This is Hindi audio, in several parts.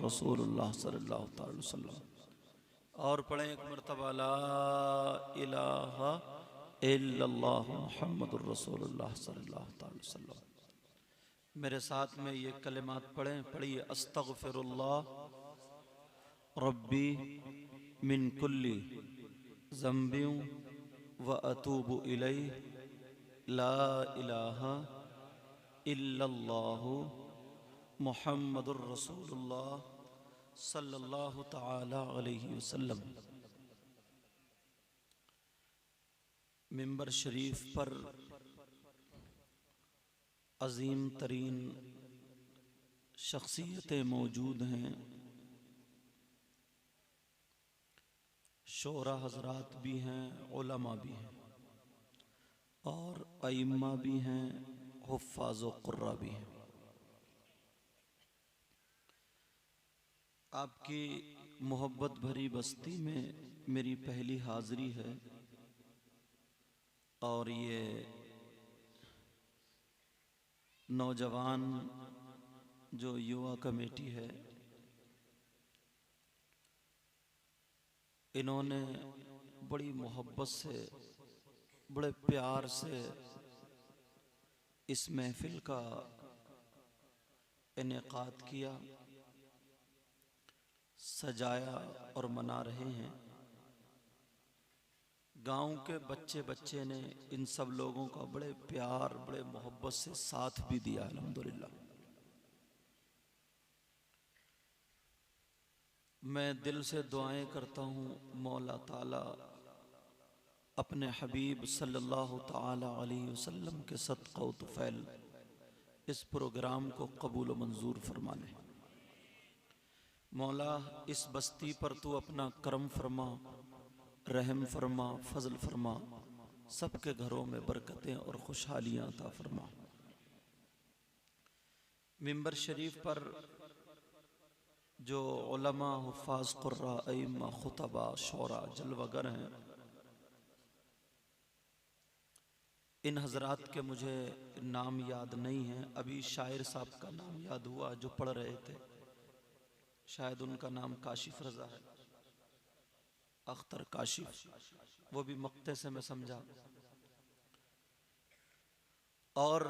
रसूलुल्लाह सल्लल्लाहु अलैहि वसल्लम। और पढ़ें एक मरतबा ला इलाहा इल्लल्लाह मुहम्मदुर रसूलुल्लाह सल्लल्लाहु अलैहि वसल्लम। मेरे साथ में ये कलिमात पढ़ें, पढ़िए अस्तगफिरुल्लाह रब्बी मिन कुल्ली ज़ंबिन व अतूबु इलैहि ला इलाहा इल्लल्लाहु मुहम्मदुर रसूलुल्लाह सल्लल्लाहु तआला अलैहि वसल्लम। मिंबर शरीफ पर अजीम तरीन शख्सियतें मौजूद हैं, शोरा हजरात भी हैं, उलमा भी हैं और अइम्मा भी हैं, हुफ्फाज़ व कुर्रा भी हैं। आपकी मोहब्बत भरी बस्ती में मेरी पहली हाज़री है और ये नौजवान जो युवा कमेटी है, इन्होंने बड़ी मोहब्बत से, बड़े प्यार से इस महफिल का इनेकाद किया, सजाया और मना रहे हैं। गांव के बच्चे बच्चे ने इन सब लोगों का बड़े प्यार, बड़े मोहब्बत से साथ भी दिया, अल्हम्दुलिल्लाह। मैं दिल से दुआएं करता हूँ, मौला ताला अपने हबीब सल्लल्लाहु ताला अलैहि वसल्लम के सदक़ा व तुफ़ैल इस प्रोग्राम को कबूल व मंजूर फरमा ले। मौला इस बस्ती पर तू अपना करम फरमा, रहम फरमा, फजल फरमा, सबके घरों में बरकतें और खुशहालियाँ अता फरमा। मिंबर शरीफ पर जो उलमा, हुफ़ाज़, कुर्रा, अइम्मा, खुतबा, शोरा, जलवागर हैं, इन हजरात के मुझे नाम याद नहीं है। अभी शायर साहब का नाम याद हुआ जो पढ़ रहे थे, शायद उनका नाम काशिफ रजा है, अख्तर काशिफ, वो भी मक्ते से मैं समझा। और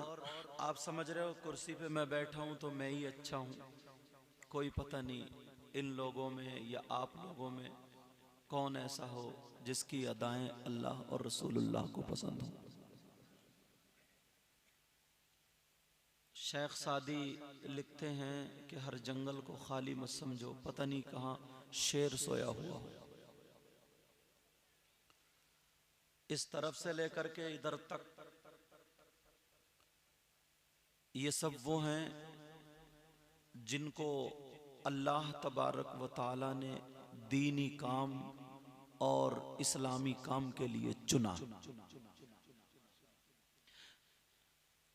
आप समझ रहे हो कुर्सी पे मैं बैठा हूं तो मैं ही अच्छा हूं, कोई पता नहीं इन लोगों में या आप लोगों में कौन ऐसा हो जिसकी अदाएं अल्लाह और रसूलुल्लाह को पसंद हो। शेख सादी लिखते हैं कि हर जंगल को खाली मत समझो, पता नहीं कहाँ शेर सोया हुआ हो। इस तरफ से लेकर के इधर तक ये सब वो हैं जिनको अल्लाह तबारक व ताला ने दीनी काम और इस्लामी काम के लिए चुना।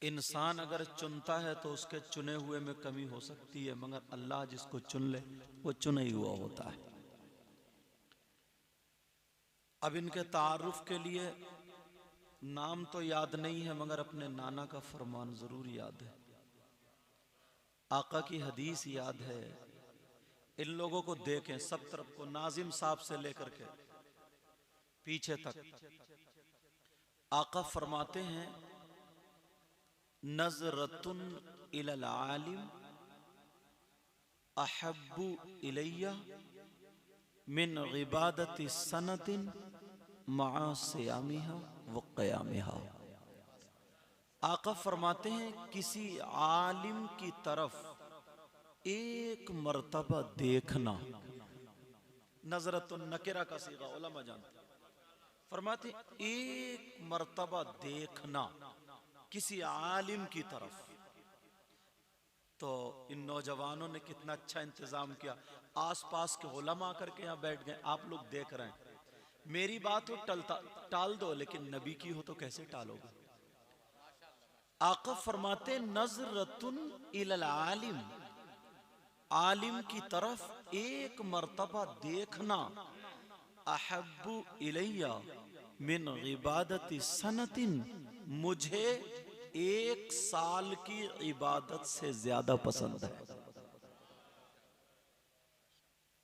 इंसान अगर चुनता है तो उसके चुने हुए में कमी हो सकती है, मगर अल्लाह जिसको चुन ले वो चुना ही हुआ होता है। अब इनके तारुफ के लिए नाम तो याद नहीं है, मगर अपने नाना का फरमान जरूर याद है, आका की हदीस याद है। इन लोगों को देखें सब तरफ को, नाजिम साहब से लेकर के पीछे तक, आका फरमाते हैं नज़रतुन इलल आलिम अहब्बु इलैया मिन इबादति सनतिन मआ सियामिहा व क़यामिहा। आका फरमाते हैं किसी आलिम की तरफ एक मर्तबा देखना, नज़रतुन नकिरा का सीगा उलमा जानते, फरमाते एक मर्तबा देखना किसी आलिम की तरफ। तो इन नौजवानों ने कितना अच्छा इंतजाम किया, आसपास के उलमा करके यहाँ बैठ गए, आप लोग देख रहे हैं। मेरी बात हो टाल दो, लेकिन नबी की हो तो कैसे टालोगे। आका फरमाते नज़रतुन इलल आलिम, आलिम की तरफ एक मर्तबा देखना, अहब्बु इलैया मिन इबादति सनतिन, मुझे एक साल की इबादत से ज्यादा पसंद है।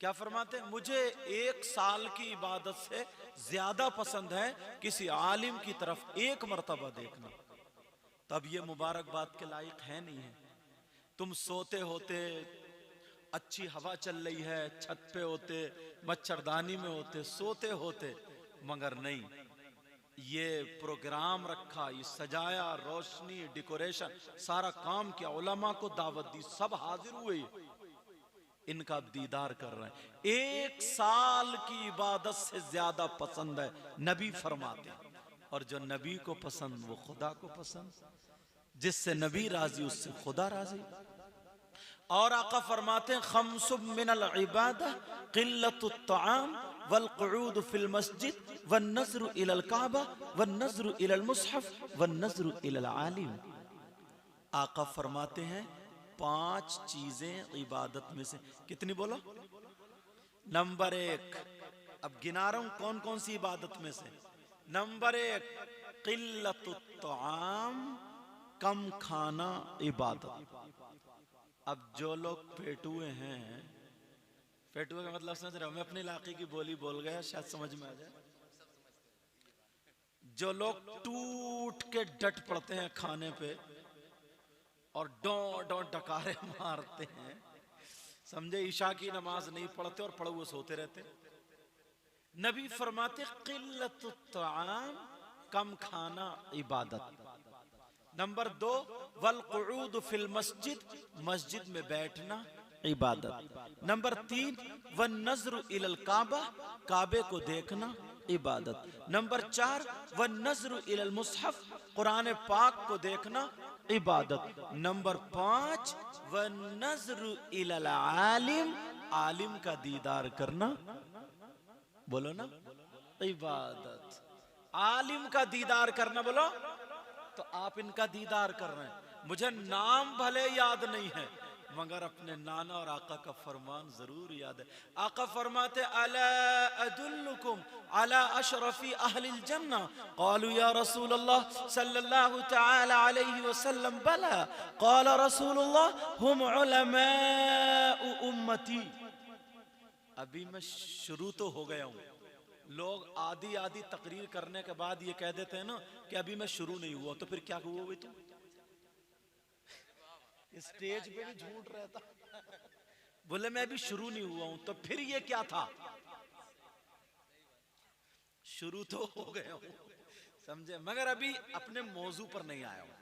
क्या फरमाते हैं? मुझे 1 साल की इबादत से ज्यादा पसंद है किसी आलिम की तरफ 1 मर्तबा देखना। तब ये मुबारकबाद के लायक है नहीं है। तुम सोते होते, अच्छी हवा चल रही है, छत पे होते, मच्छरदानी में होते, सोते होते, मगर नहीं, ये प्रोग्राम रखा, ये सजाया, रोशनी, डेकोरेशन, सारा काम किया, उलमा को दावत दी, सब हाजिर हुए, इनका दीदार कर रहे हैं। 1 साल की इबादत से ज्यादा पसंद है, नबी फरमाते हैं। और जो नबी को पसंद वो खुदा को पसंद, जिससे नबी राजी उससे खुदा राजी। और आका फरमाते हैं खम्सुम मिनल इबादह क़िल्लतुत तआम वल क़ुऊद फिल मस्जिद वन नज़्रु इलल काबा वन नज़्रु इलल मुसहफ़ वन नज़्रु इलल आलिम। आका फरमाते हैं 5 चीजें इबादत में से, कितनी बोलो? नंबर 1, अब गिना रहा हूं कौन कौन सी इबादत में से। नंबर 1, क़िल्लतुत तआम, कम खाना इबादत। अब जो लोग पेटुए हैं, पेटुए का मतलब समझ रहे हो? मैं अपने इलाके की बोली बोल गया, शायद समझ में आ जाए। जो लोग टूट के डट पड़ते हैं खाने पे और डों डकारे मारते हैं, समझे ईशा की नमाज नहीं पढ़ते और पढ़े हुए सोते रहते। नबी फरमाते क़िल्लतुत तआम, कम खाना इबादत। नंबर 2, वल क़ुऊद फिल मस्जिद, मस्जिद में बैठना इबादत। नंबर 3, वन नज़्रु इलल काबा, काबे को देखना इबादत। नंबर 4, वन नज़्रु इलल मुसहफ़, कुरान पाक को देखना इबादत। नंबर 5, वन नज़्रु इलल आलिम, आलिम का दीदार करना, बोलो ना, इबादत। आलिम का दीदार करना, बोलो। तो आप इनका दीदार कर रहे हैं। मुझे नाम भले याद नहीं है, मगर अपने नाना और आका का फरमान जरूर याद है। आका फरमाते अला अदुल्लुकुम अला अशरफी अहलिल जन्ना, क़ालू या रसूल अल्लाह सल्लल्लाहु तआला अलैहि वसल्लम बला, क़ाल रसूलुल्लाह हुम उलमाउ उम्मती। अभी मैं शुरू तो हो गया हूँ। लोग आधी आधी तकरीर करने के बाद ये कह देते हैं ना कि अभी मैं शुरू नहीं हुआ, तो फिर क्या हुआ? तुम स्टेज पे भी झूठ रहता, बोले मैं अभी शुरू नहीं हुआ हूं, तो फिर ये क्या था? शुरू तो हो गया हूं, समझे, मगर अभी अपने मौजू पर नहीं आया हूं।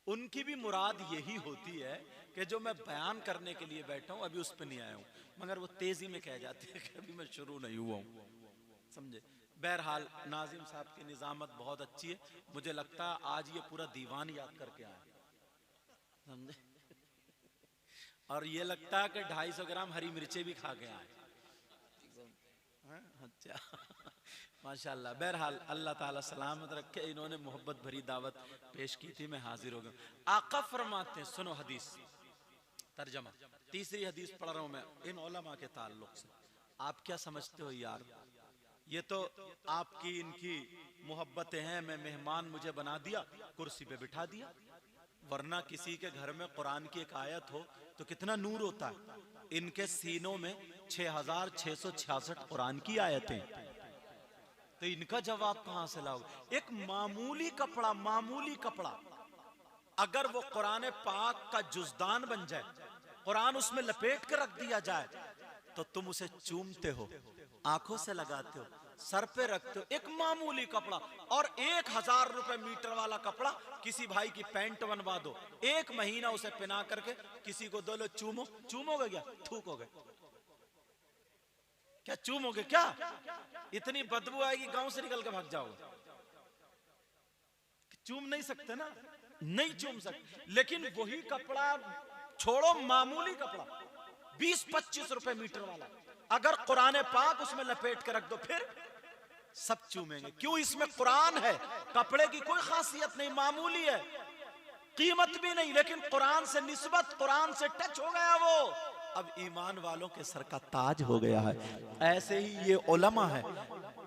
उनकी भी मुराद यही होती है कि जो मैं बयान करने के लिए बैठा हूं अभी उस पर नहीं आया हूं, मगर वो तेजी में कह जाते हैं कि अभी मैं शुरू नहीं हुआ हूं, समझे। बहरहाल नाजिम साहब की निजामत बहुत अच्छी है, मुझे लगता है आज ये पूरा दीवान याद करके आए, समझे। और ये लगता है कि 250 ग्राम हरी मिर्चें भी खा के आए। अच्छा माशाल्लाह। बहरहाल अल्लाह ताला सलामत रखे, इन्होंने मोहब्बत भरी दावत पेश की थी, मैं हाजिर हो गया। आका फरमाते हैं, सुनो हदीस तर्जमा, तीसरी हदीस पढ़ रहा हूं मैं इन उलमा के ताल्लुक से। आप क्या समझते हो यार, ये तो आपकी इनकी मोहब्बतें हैं, मैं मेहमान मुझे बना दिया, कुर्सी पे बिठा दिया, वरना किसी के घर में कुरान की एक आयत हो तो कितना नूर होता है। इनके सीनों में 6666 कुरान की आयतें, तो इनका जवाब कहां से लाओ? एक मामूली कपड़ा अगर वो कुरान पाक का जुज़दान बन जाए, कुरान उसमें लपेट कर रख दिया जाए, तो तुम उसे चूमते हो, आंखों से लगाते हो, सर पे रखते हो, एक मामूली कपड़ा। और 1000 रुपए मीटर वाला कपड़ा किसी भाई की पैंट बनवा दो, 1 महीना उसे पहना करके किसी को दो, लो चूमोगे क्या? थूकोगे क्या? चूमोगे क्या? इतनी बदबू आएगी, गांव से निकल के भाग जाओगे। चूम नहीं सकते ना, नहीं चूम सकते। लेकिन वही कपड़ा छोड़ो, मामूली कपड़ा 20-25 रुपए मीटर वाला, अगर कुरान पाक उसमें लपेट के रख दो, फिर सब चूमेंगे। क्यों? इसमें कुरान है, कपड़े की कोई खासियत नहीं, मामूली है, कीमत भी नहीं, लेकिन कुरान से निस्बत, कुरान से टच हो गया वो, अब ईमान वालों के सर का ताज हो गया है। ऐसे ही ये उलमा है,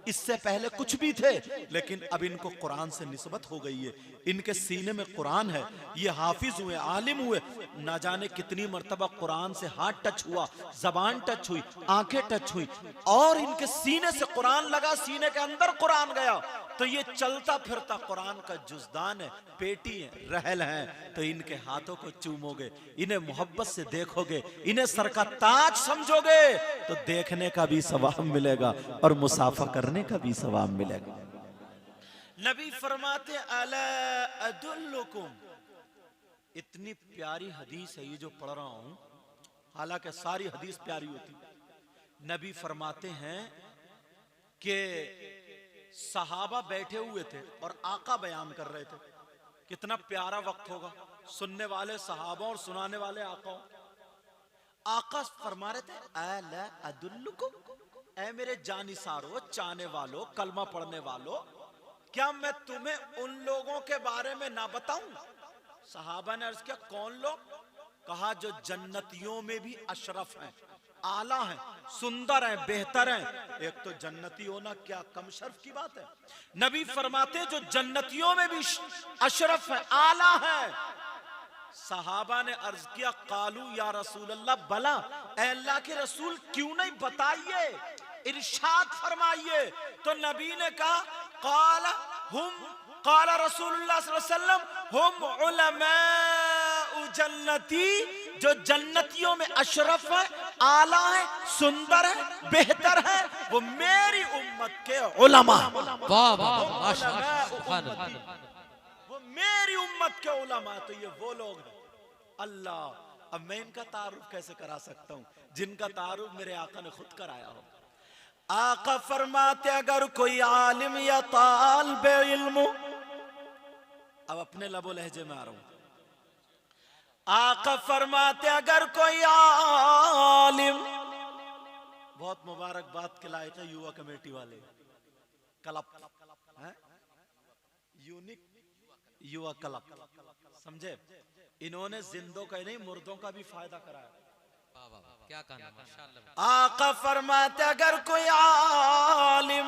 इससे पहले कुछ भी थे, लेकिन अब इनको कुरान से निस्बत हो गई है, इनके सीने में कुरान है, ये हाफिज हुए, आलिम हुए, ना जाने कितनी मर्तबा कुरान से हाथ टच हुआ, जबान टच हुई, आंखें टच हुई, और इनके सीने से कुरान लगा, सीने के अंदर कुरान गया। तो ये चलता फिरता कुरान का जुज़दान है, पेटी है, रहल है। तो इनके हाथों को चूमोगे, इन्हें मोहब्बत से देखोगे, इन्हें सर का ताज समझोगे, तो देखने का भी सवाब मिलेगा और मुसाफा करने का भी सवाब मिलेगा। नबी फरमाते अला अदुल्लुकुम, इतनी प्यारी हदीस है ये जो पढ़ रहा हूं, हालांकि सारी हदीस प्यारी होती। नबी फरमाते हैं कि सहाबा बैठे हुए थे और आका बयान कर रहे थे। कितना प्यारा वक्त होगा, सुनने वाले सहाबा और सुनाने वाले आका। आका फरमा रहे थे अला अदुल्लुकुम, ऐ मेरे जानिसारो, चाहने वालों, कलमा पढ़ने वालों, क्या मैं तुम्हें उन लोगों के बारे में ना बताऊं? सहाबा ने अर्ज किया कौन लोग? कहा जो जन्नतियों में भी अशरफ हैं, आला हैं, सुंदर हैं, बेहतर हैं। एक तो जन्नती होना क्या कम शर्फ की बात है। नबी फरमाते जो जन्नतियों में भी अशरफ है, आला है। सहाबा ने अर्ज किया कालू या रसूल अल्लाह, बला ऐ अल्लाह के रसूल, क्यों नहीं बताइए, इरशाद फरमाइए। तो नबी ने कहा काला हुम, काला रसूलुल्लाह सल्लल्लाहु अलैहि वसल्लम हुम उलमाउ जन्नती, जो जन्नतियों में अशरफ है, आला है, सुंदर है, बेहतर है, वो मेरी उम्मत के उलमा। वाह वाह माशाअल्लाह, वो मेरी उम्मत के उलमा। तो ये वो लोग हैं। अल्लाह, अब मैं इनका तारुफ कैसे करा सकता हूं जिनका तारुफ मेरे आका ने खुद कराया हो। आका फरमाते अगर कोई आलिम या तालिबे इल्म, अब अपने लबो लहजे में आ रहा हूं। आका फरमाते अगर कोई आलिम, बहुत मुबारकबाद के लायक है युवा कमेटी वाले, क्लब है, यूनिक युवा क्लब, समझे? इन्होंने जिंदों का नहीं मुर्दों का भी फायदा कराया। क्या कहना, माशाअल्लाह। आका फरमाते अगर कोई आलिम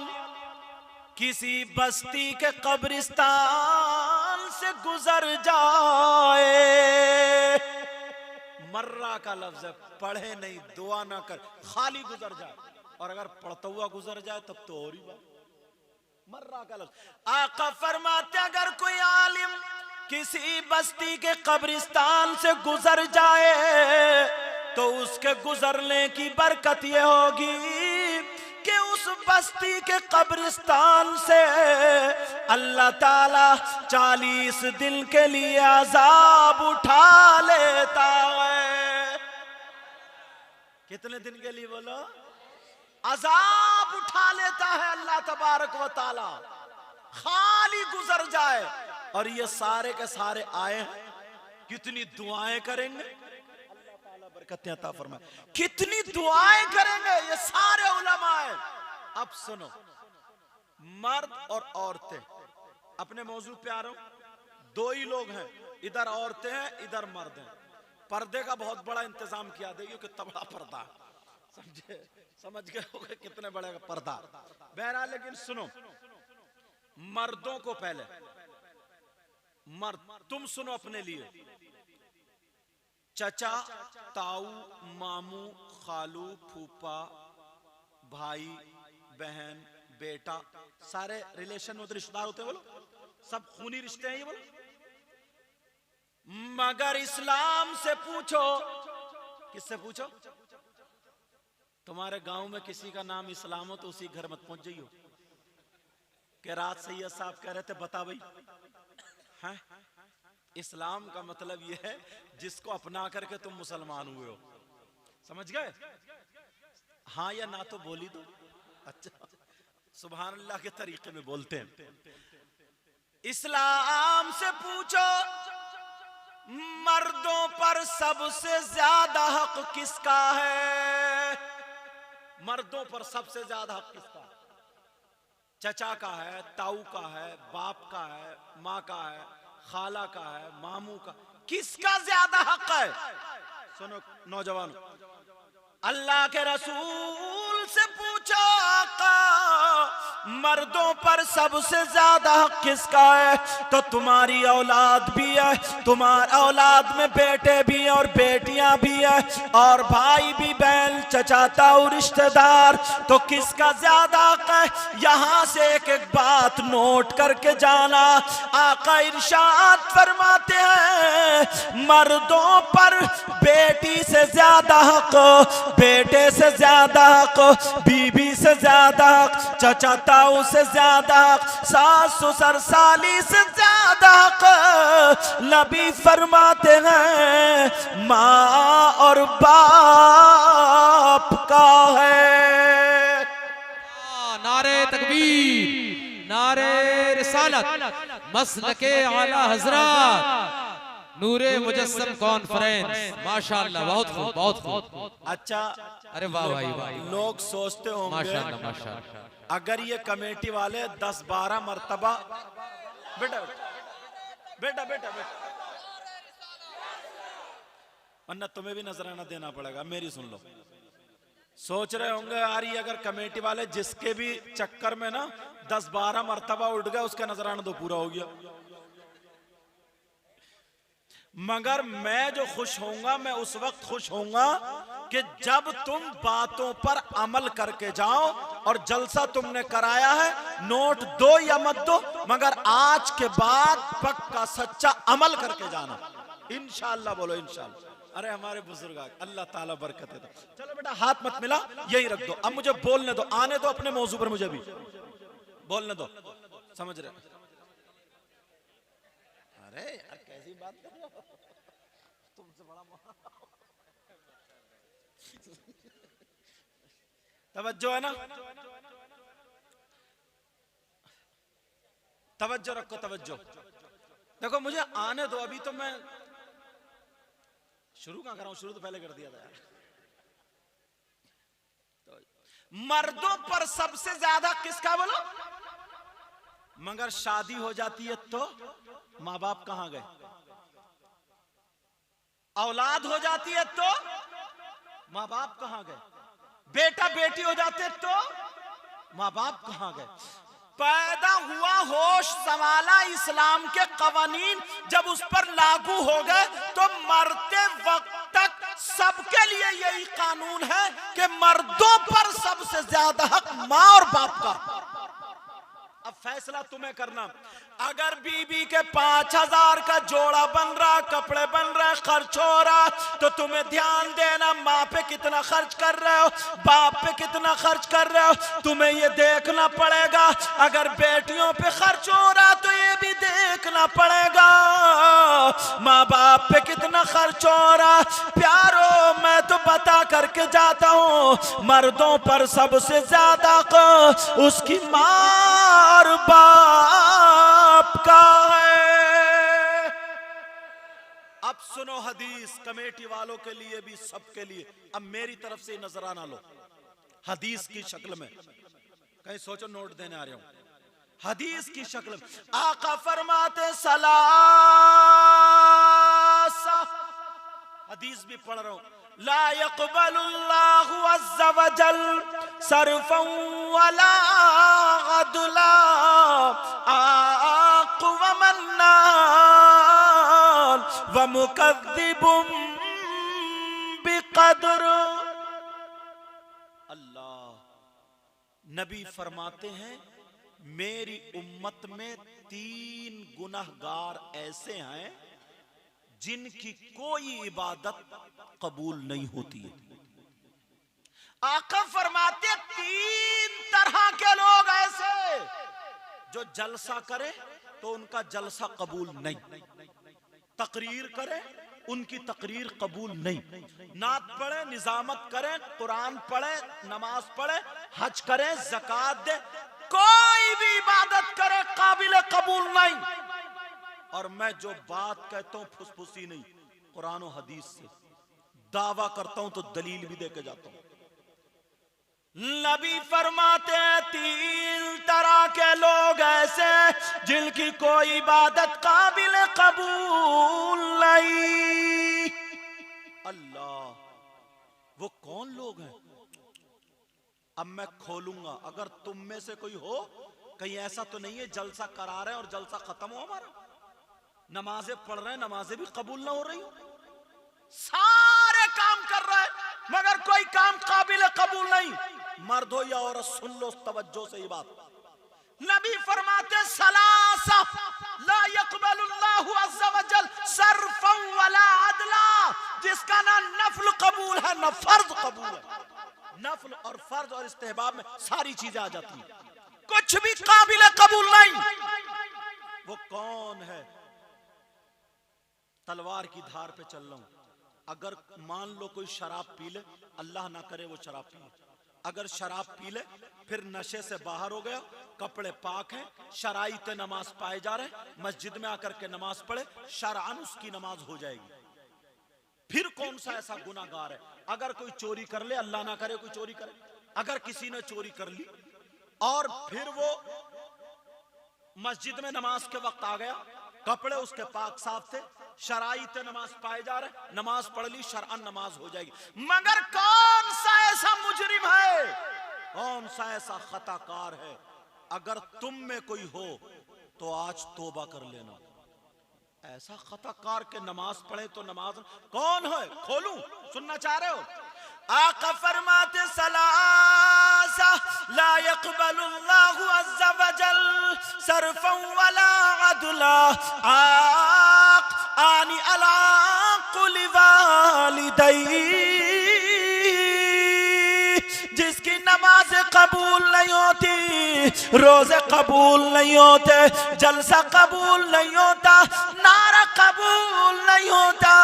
किसी बस्ती के कब्रिस्तान से गुजर जाए, मर्रा का लफ्ज है, पढ़े नहीं, दुआ ना कर, खाली गुजर जाए, और अगर पढ़ता हुआ गुजर जाए तब तो और ही बात, मर्रा का लफ्ज। आका फरमाते अगर कोई आलिम किसी बस्ती के कब्रिस्तान से गुजर जाए तो उसके गुजरने की बरकत ये होगी कि उस बस्ती के कब्रिस्तान से अल्लाह ताला 40 दिन के लिए अजाब उठा लेता है। कितने दिन के लिए बोलो? अजाब उठा लेता है अल्लाह तबारक व ताला, खाली गुजर जाए। और ये सारे के सारे आए हैं, कितनी दुआएं करेंगे, अल्लाह ताला बरकतें अता फरमाए, कितनी दुआएं करेंगे ये सारे उलमा हैं। अब सुनो, मर्द और औरतें, अपने मौजू पे आ रहा हूं। दो ही लोग हैं, इधर औरतें हैं, इधर मर्द हैं। पर्दे का बहुत बड़ा इंतजाम किया, देखिए कितना बड़ा पर्दा, समझे, समझ गए होगे कितने बड़े का पर्दा। बहरहाल लेकिन सुनो, मर्दों को पहले, मर्द तुम सुनो अपने लिए, चचा, ताऊ, मामू, खालू, फूफा, भाई, बहन, बेटा, सारे रिलेशन होते, रिश्तेदार होते, बोलो सब खूनी रिश्ते हैं ये, बोलो। मगर इस्लाम से पूछो, किससे पूछो? तुम्हारे गांव में किसी का नाम इस्लाम हो तो उसी घर मत पहुंच जाइयो कि रात सैयद साहब कह रहे थे बता भाई, हैं? इस्लाम का मतलब यह है जिसको अपना करके तुम मुसलमान हुए हो, समझ गए? हाँ या ना तो बोली दो। अच्छा, सुभान अल्लाह के तरीके में बोलते हैं। इस्लाम से पूछो मर्दों पर सबसे ज्यादा हक किसका है? मर्दों पर सबसे ज्यादा हक किसका? चचा का है, ताऊ का है, बाप का है, माँ का है, खाला का है, मामू का, किसका ज्यादा हक है? सुनो नौजवानों, अल्लाह के रसूल से पूछो आका मर्दों पर सबसे ज्यादा हक किसका है? तो तुम्हारी औलाद भी है, तुम्हारी औलाद में बेटे भी हैं और बेटियां भी है, और भाई भी, बहन, चचा, ताऊ, रिश्तेदार। तो किसका ज्यादा हक है? यहां से एक एक बात नोट करके जाना। आका इरशाद फरमाते हैं मर्दों पर बेटी से ज्यादा हक, बेटे से ज्यादा हक, बीबी से ज्यादा हक, चचा ताऊ से ज्यादा हक, सास ससुर साली से ज्यादा हक नबी फरमाते हैं माँ और बाप का है। नारे तकबीर, नारे रिसालत, मसलके आला हजरत, नूरे मुजस्सम कॉन्फ्रेंस। माशाअल्लाह, बहुत खूब, बहुत खूब। अच्छा, अरे वाह भाई वाह। लोग सोचते होंगे माशाअल्लाह माशाअल्लाह, अगर ये कमेटी वाले 10-12 मर्तबा, बेटा बेटा बेटा बेटा, वरना तुम्हें भी नजराना देना पड़ेगा, मेरी सुन लो। सोच रहे होंगे यार ये अगर कमेटी वाले जिसके भी चक्कर में ना 10-12 मर्तबा उठ गए उसका नजराना तो पूरा हो गया। मगर मैं जो खुश होऊंगा, मैं उस वक्त खुश होऊंगा कि जब तुम बातों पर अमल करके जाओ। और जलसा तुमने कराया है, नोट दो या मत दो, मगर आज के बाद पक्का सच्चा अमल करके जाना इंशाअल्लाह। बोलो इंशाअल्लाह। अरे हमारे बुजुर्ग अल्लाह ताला बरकत दे। चलो बेटा हाथ मत मिला, यही रख दो। अब मुझे बोलने दो, आने दो अपने मौजू पर, मुझे भी बोलने दो। समझ रहे? अरे यार कैसी बात कर रहे हो, तुमसे बड़ा तवज्जो है ना? तवज्जो रखो, तवज्जो। देखो मुझे आने दो, अभी तो मैं शुरू कहां कर रहा हूं, शुरू तो पहले कर दिया था यार। तो मर्दों पर सबसे ज्यादा किसका बोलो? मगर शादी हो जाती है तो माँ बाप कहां गए? औलाद हो जाती है तो माँ बाप कहां गए? बेटा बेटी हो जाते तो माँ बाप कहां गए? पैदा हुआ, होश संभाला, इस्लाम के कवानीन जब उस पर लागू हो गए तो मरते वक्त तक सबके लिए यही कानून है कि मर्दों पर सबसे ज्यादा हक माँ और बाप का। अब फैसला तुम्हें करना। अगर बीबी के 5,000 का जोड़ा बन रहा, कपड़े बन रहे, खर्च हो रहा, तो तुम्हें ध्यान देना माँ पे कितना खर्च कर रहे हो, बाप पे कितना खर्च कर रहे हो, तुम्हें ये देखना पड़ेगा। अगर बेटियों पे खर्च हो रहा तो ये भी देखना पड़ेगा माँ बाप पे कितना खर्च हो रहा। प्यारो मैं तो बता करके जाता हूँ मर्दों पर सबसे ज्यादा उसकी माँ और बाप का है। अब सुनो हदीस, कमेटी वालों के लिए भी, सबके लिए। अब मेरी तरफ से नजराना लो हदीस की शक्ल में, कहीं सोचो नोट देने आ रहे हो। हदीस की शक्ल में आका फरमाते सलासा, हदीस भी पढ़ रहा हूं, ला यक़बलुल्लाहु अज़्ज़ा वजल सरफ़न वला अदला आक़ व मन्नान व मुकद्दिबुम बिक़द्र। अल्लाह नबी फरमाते हैं मेरी उम्मत में 3 गुनहगार ऐसे हैं जिनकी कोई इबादत कबूल नहीं होती है। आका फरमाते 3 तरह के लोग ऐसे जो जलसा करे तो उनका जलसा कबूल नहीं, तकरीर करे उनकी तकरीर कबूल नहीं, नात पढ़े, निजामत करे, कुरान पढ़े, नमाज पढ़े, हज करे, ज़कात दे, कोई भी इबादत करे काबिल कबूल नहीं। और मैं जो बात कहता हूं फुसफुसी नहीं, कुरान और हदीस से दावा करता हूं तो दलील भी देके जाता हूं। नबी फरमाते हैं 3 तरह के लोग ऐसे जिनकी कोई इबादत काबिल कबूल नहीं। अल्लाह वो कौन लोग हैं? अब मैं खोलूंगा, अगर तुम में से कोई हो, कहीं ऐसा तो नहीं है जलसा करा रहे हैं और जलसा खत्म हो हमारा, नमाजें पढ़ रहे हैं, नमाजें भी कबूल ना हो रही हो, सारे काम कर रहे हैं मगर कोई काम काबिल कबूल नहीं। मर्द हो या औरत, सुन लो तवज्जो से ये बात। नबी फरमाते सलासा ला यक़बलुल्लाहु अज़्ज़ा वजल सर्फन वला अदला, जिसका ना नफल कबूल है ना फर्ज कबूल है। नफल और फर्ज और इस्तेहबाब में सारी चीजें आ जाती हैं, कुछ भी काबिल कबूल नहीं। वो कौन है? तलवार की धार पे चल रहा हूं, अगर मान लो कोई शराब पी ले, अल्लाह ना करे वो शराब पी ले, अगर शराब पी ले फिर नशे से बाहर हो गया, कपड़े पाक हैं, शराइत नमाज पाए जा रहे, मस्जिद में आकर के नमाज पढ़े, शरअन उसकी नमाज हो जाएगी। फिर कौन सा ऐसा गुनाहगार है? अगर कोई चोरी कर ले, अल्लाह ना करे कोई चोरी करे, अगर किसी ने चोरी कर ली और फिर वो मस्जिद में नमाज के वक्त आ गया, कपड़े उसके पाक साफ थे, शराइत नमाज पाए जा रहे, नमाज पढ़ ली, शरअन नमाज हो जाएगी। मगर कौन सा ऐसा मुजरिम है, कौन सा ऐसा खताकार है? अगर तुम में कोई हो तो आज तौबा कर लेना। ऐसा खताकार के नमाज पढ़े तो नमाज कौन है? खोलूं, सुनना चाह रहे हो? आका फरमाते सलासा ला यक़बलुल्लाहु अज़्ज़ा वजल सर्फन वला अदला, आक आनी अला कुल वालिदै, जिसकी नमाज कबूल नहीं होती, रोजे कबूल नहीं होते, जलसा कबूल नहीं होता, नारा कबूल नहीं होता,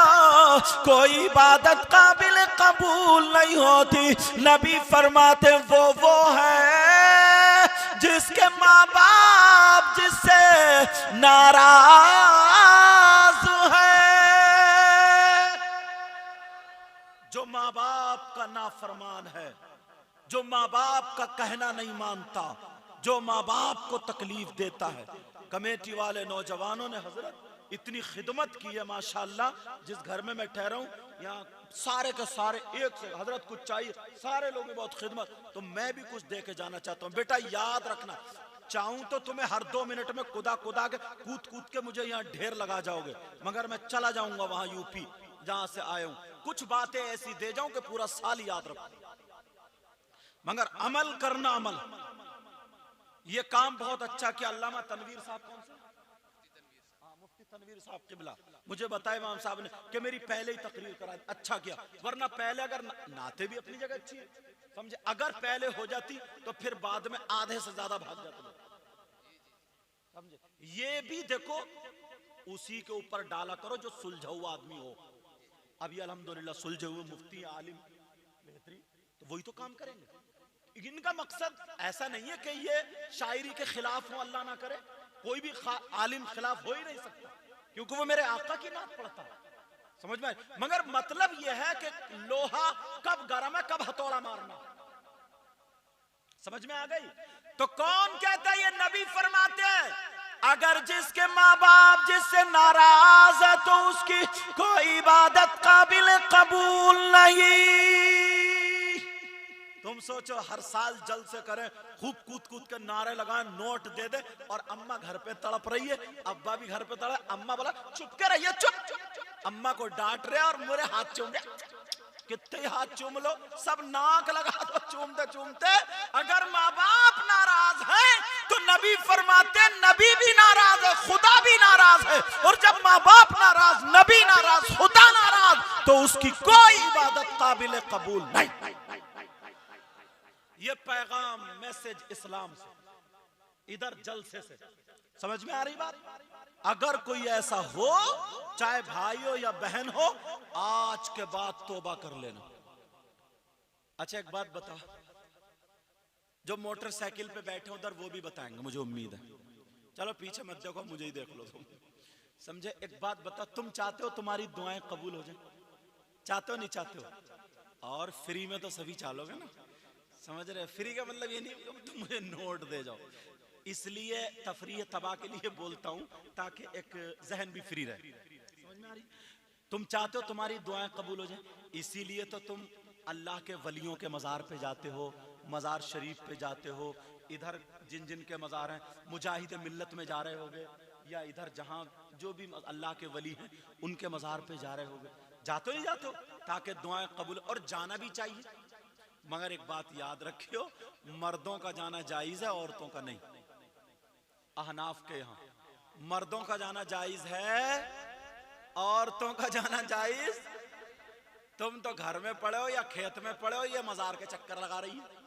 कोई इबादत काबिल कबूल नहीं होती। नबी फरमाते वो है जिसके माँ बाप जिससे नाराज है, जो माँ बाप का नाफरमान है, जो माँ बाप का कहना नहीं मानता, जो माँ बाप को तकलीफ देता है। कमेटी वाले नौजवानों ने हजरत इतनी खिदमत की है माशाअल्लाह, जिस घर में मैं ठहरा हूँ यहाँ सारे के सारे एक से हजरत कुछ चाहिए, सारे लोगों ने बहुत खिदमत, तो मैं भी कुछ दे के जाना चाहता हूँ। बेटा याद रखना, चाहूं तो तुम्हें हर 2 मिनट में कुदा के कूद के मुझे यहाँ ढेर लगा जाओगे, मगर मैं चला जाऊंगा वहां यूपी जहां से आया हूं, कुछ बातें ऐसी दे जाऊं कि पूरा साल याद रखो, मगर अमल करना। अमल ये काम बहुत अच्छा किया अल्लामा तनवीर साहब, कौन से? मुफ्ती तनवीर साहब किबला, मुझे बताए इमाम साहब ने कि मेरी पहले ही तकरीर करा, अच्छा किया, वरना पहले अगर नाते भी अपनी जगह अच्छी है, समझे, अगर पहले हो जाती तो फिर बाद में आधे से ज्यादा भाग जाते, समझे। ये भी देखो उसी के ऊपर डाला करो जो सुलझा हुआ आदमी हो। अभी अल्हम्दुलिल्लाह सुलझे हुए मुफ्ती आलिम बेहतरीन, तो वही तो काम करेंगे। इनका मकसद ऐसा नहीं है कि ये शायरी के खिलाफ हो, अल्लाह ना करे, कोई भी आलिम खिलाफ हो ही नहीं सकता, क्योंकि वो मेरे आका की नात पढ़ता है, समझ में। मगर मतलब यह है कि लोहा कब गरम है, कब हथौड़ा मारना, समझ में आ गई। तो कौन कहता है? ये नबी फरमाते हैं अगर जिसके माँ बाप जिससे नाराज है तो उसकी कोई इबादत काबिल कबूल नहीं। तुम सोचो हर साल जल से करें, खूब कूद के नारे लगाएं, नोट दे दे, और अम्मा घर पे तड़प रही है, अब्बा भी घर पे तड़प, अम्मा बोला चुप के रहिए, चुप, अम्मा को डांट रहे और मेरे हाथ चूम रहे, कितने हाथ चूम लो, सब नाक लगा दो चूमते चूमते। अगर माँ बाप नाराज है तो नबी फरमाते नबी भी नाराज है, खुदा भी नाराज है, और जब माँ बाप नाराज, नबी नाराज, खुदा नाराज, तो उसकी कोई इबादत काबिल कबूल नहीं। ये पैगाम मैसेज इस्लाम से, इधर जलसे से, समझ में आ रही बात? अगर कोई ऐसा हो, चाहे भाई हो या बहन हो, आज के बाद तौबा कर लेना। अच्छा एक बात बता, जो मोटरसाइकिल पे बैठे उधर वो भी बताएंगे, मुझे उम्मीद है, चलो पीछे मत देखो, मुझे ही देख लो तुम, समझे। एक बात बता, तुम चाहते हो तुम्हारी दुआएं कबूल हो जाए? चाहते हो नहीं चाहते हो? और फ्री में तो सभी चालोगे ना, समझ रहे? फ्री का मतलब ये नहीं तुम मुझे नोट दे जाओ, इसलिए तफरीह तबाह के लिए बोलता हूं ताकि एक जहन भी फ्री रहे, समझ में आ रही? तुम चाहते हो तुम्हारी दुआएं कबूल हो जाए, इसीलिए तो तुम अल्लाह के वलियों के मज़ार पे जाते हो, मज़ार शरीफ पे जाते हो, इधर जिन जिन के मज़ार हैं, मुजाहिद मिल्लत में जा रहे होगे, या इधर जहाँ जो भी अल्लाह के वली हैं उनके मज़ार पे जा रहे होगे, जाते ही जाते हो ताकि दुआएं कबूल, और जाना भी चाहिए। मगर एक बात याद रखियो, मर्दों का जाना जायज़ है, औरतों का नहीं। अहनाफ के यहाँ मर्दों का जाना जायज़ है, औरतों का जाना जायज़। तुम तो घर में पड़े हो या खेत में पड़े हो, ये मज़ार के चक्कर लगा रही है।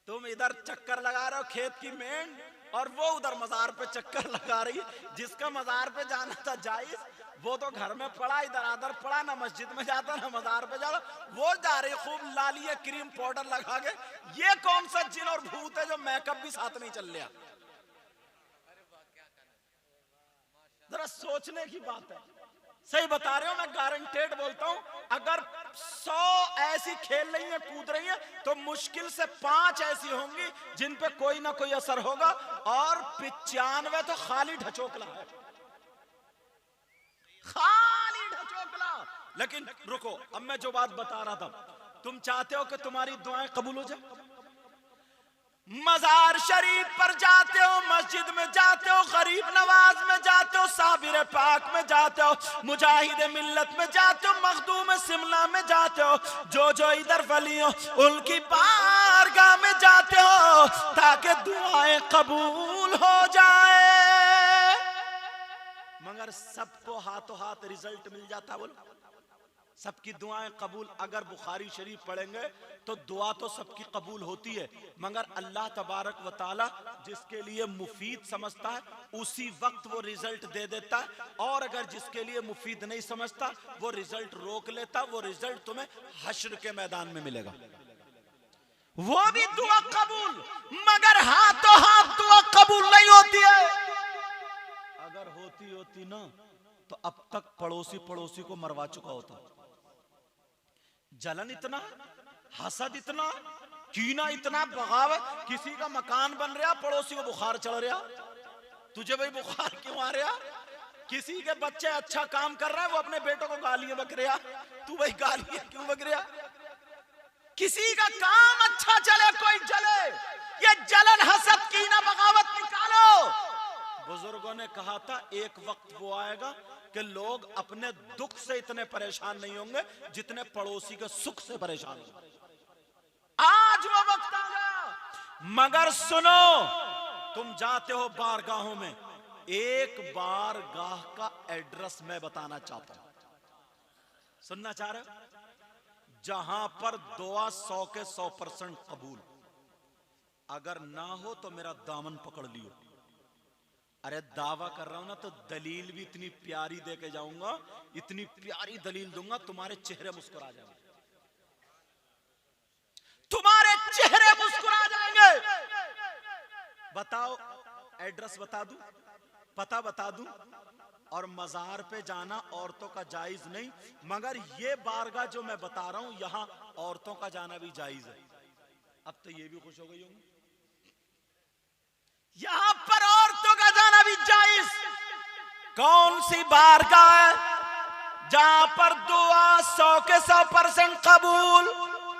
तुम इधर चक्कर लगा रहे हो खेत की मेंढ, और वो उधर मज़ार पे चक्कर लगा रही है। जिसका मज़ार पे जाना था जायज़, वो तो घर में पड़ा, इधर आधर पड़ा, ना मस्जिद में जाता ना मज़ार पे जाता, वो जा रही खूब लालिए क्रीम पाउडर लगा के। ये कौन सा जिन और भूत है जो मेकअप भी साथ नहीं चल रहा? जरा सोचने की बात है। सही बता रहे हो, मैं गारंटेड बोलता हूं, अगर 100 ऐसी खेल रही है, कूद रही है, तो मुश्किल से 5 ऐसी होंगी जिन पे कोई ना कोई असर होगा, और 95 तो खाली ढचोकला है, खाली ढचोकला। लेकिन रुको, अब मैं जो बात बता रहा था, तुम चाहते हो कि तुम्हारी दुआएं कबूल हो जाए, मज़ार शरीफ पर जाते हो, मस्जिद में जाते हो, गरीब नवाज में जाते हो, साबिर पाक में जाते हो, मुजाहिद मिल्लत में जाते हो, मखदूम शिमला में जाते हो, जो जो इधर वली हो उनकी बारगाह में जाते हो ताकि दुआएं कबूल हो जाए। मगर सबको हाथों हाथ रिजल्ट मिल जाता? बोलो, सबकी दुआएं कबूल? अगर बुखारी शरीफ पढ़ेंगे तो दुआ तो सबकी कबूल होती है, मगर अल्लाह तबारक व ताला जिसके लिए मुफीद समझता है उसी वक्त वो रिजल्ट दे देता है, और अगर जिसके लिए मुफीद नहीं समझता वो रिजल्ट रोक लेता। वो रिजल्ट तुम्हें हश्र के मैदान में मिलेगा, वो भी दुआ कबूल, मगर हाथों हाथ दुआ कबूल नहीं होती है। अगर होती ना तो अब तक पड़ोसी को मरवा चुका होता। जलन इतना, हसद इतना, कीना इतना, बगावत। किसी का मकान बन रहा, पड़ोसी को बुखार चढ़ रहा, तुझे भाई बुखार क्यों आ रहा? किसी के बच्चे अच्छा काम कर रहा है, वो अपने बेटों को गालियां बक रहा, तू भाई गालियां क्यों बक रहा? किसी का काम अच्छा चले कोई जले, ये जलन, हसद, कीना, बगावत निकालो। बुजुर्गों ने कहा था, एक वक्त वो आएगा कि लोग अपने दुख से इतने परेशान नहीं होंगे जितने पड़ोसी के सुख से परेशान होंगे। आज वो वक्त आ गया। मगर सुनो, तुम जाते हो बारगाहों में, एक बारगाह का एड्रेस मैं बताना चाहता हूं, सुनना चाह रहे हो? जहां पर दुआ 100 के 100% कबूल। अगर ना हो तो मेरा दामन पकड़ लियो। अरे दावा कर रहा हूं ना, तो दलील भी इतनी प्यारी दे के जाऊंगा, इतनी प्यारी दलील दूंगा, तुम्हारे चेहरे मुस्कुरा जाएंगे, तुम्हारे चेहरे मुस्कुरा जाएंगे। बताओ, एड्रेस बता दूं, पता बता दूं, और मजार पे जाना औरतों का जायज नहीं, मगर ये बारगाह जो मैं बता रहा हूं यहां औरतों का जाना भी जायज है। अब तो ये भी खुश हो गई होंगी, यहां पर औरतों का जाना भी जायज। कौन सी बारगाह है जहां पर दुआ 100 के 100% कबूल?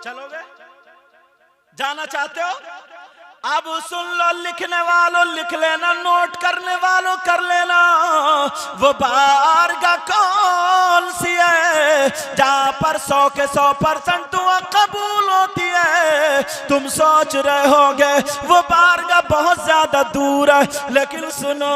चलोगे? जाना चाहते हो? अब सुन लो, लिखने वालों लिख लेना, नोट करने वालों कर लेना। वो बारगाह कौन सी है जहां पर 100 के 100% दुआ कबूल होती है? तुम सोच रहे होगे वो बारगाह बहुत ज्यादा दूर है, लेकिन सुनो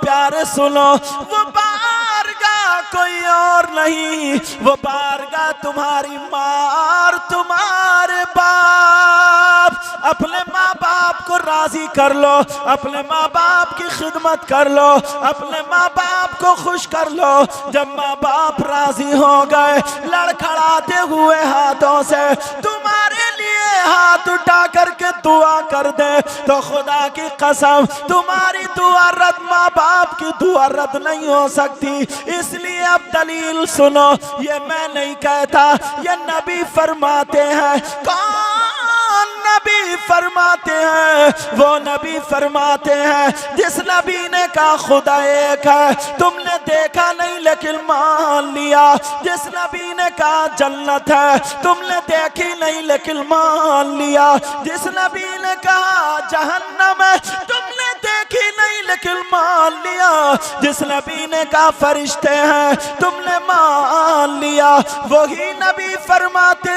प्यारे सुनो, वो बारगाह कोई और नहीं, वो बारगाह तुम्हारी माँ, तुम्हारे बाप। अपने माँ बाप को राजी कर लो, अपने माँ बाप की खिदमत कर लो, अपने माँ बाप को खुश कर लो। जब माँ बाप राजी हो गए, लड़खड़ाते हुए हाथों से तुम्हारे लिए हाथ उठा करके दुआ कर दे, तो खुदा की कसम तुम्हारी दुआ रद्द, माँ बाप की दुआ रद्द नहीं हो सकती। इसलिए अब दलील सुनो, ये मैं नहीं कहता, ये नबी फरमाते हैं। कौन नबी फरमाते हैं, वो नबी फरमाते हैं जिस नबी ने कहा खुदा एक है, तुमने देखा नहीं लेकिन मान लिया। जिस नबी ने कहा जन्नत है, तुमने देखी नहीं लेकिन मान लिया। जिस नबी ने कहा जहन्नम है, तुमने देखी नहीं लेकिन मान लिया। जिस नबी ने कहा फरिश्ते हैं, तुमने मान लिया। वही नबी फरमाते